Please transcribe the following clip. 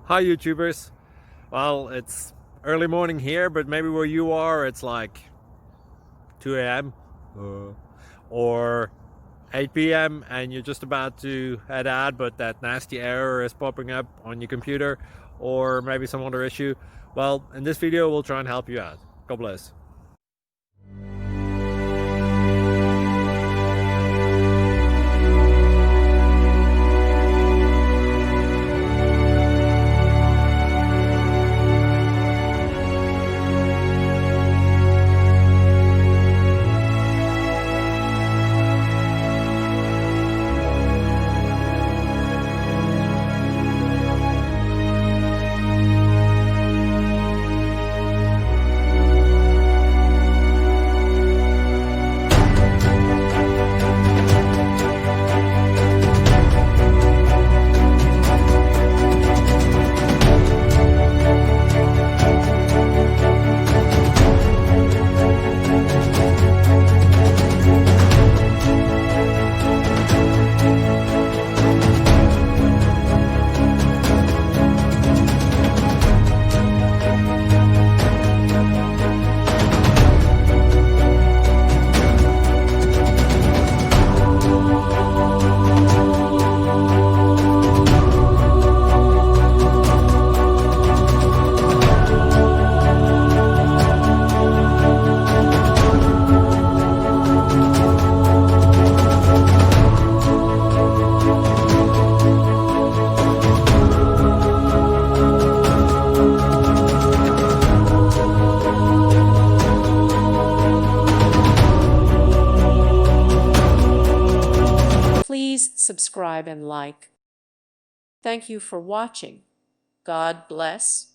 Hi YouTubers. Well, it's early morning here, but maybe where you are it's like 2 a.m. Or 8 p.m. and you're just about to head out, but that nasty error is popping up on your computer, or maybe some other issue. Well, in this video we'll try and help you out. God bless. Please subscribe and like. Thank you for watching. God bless.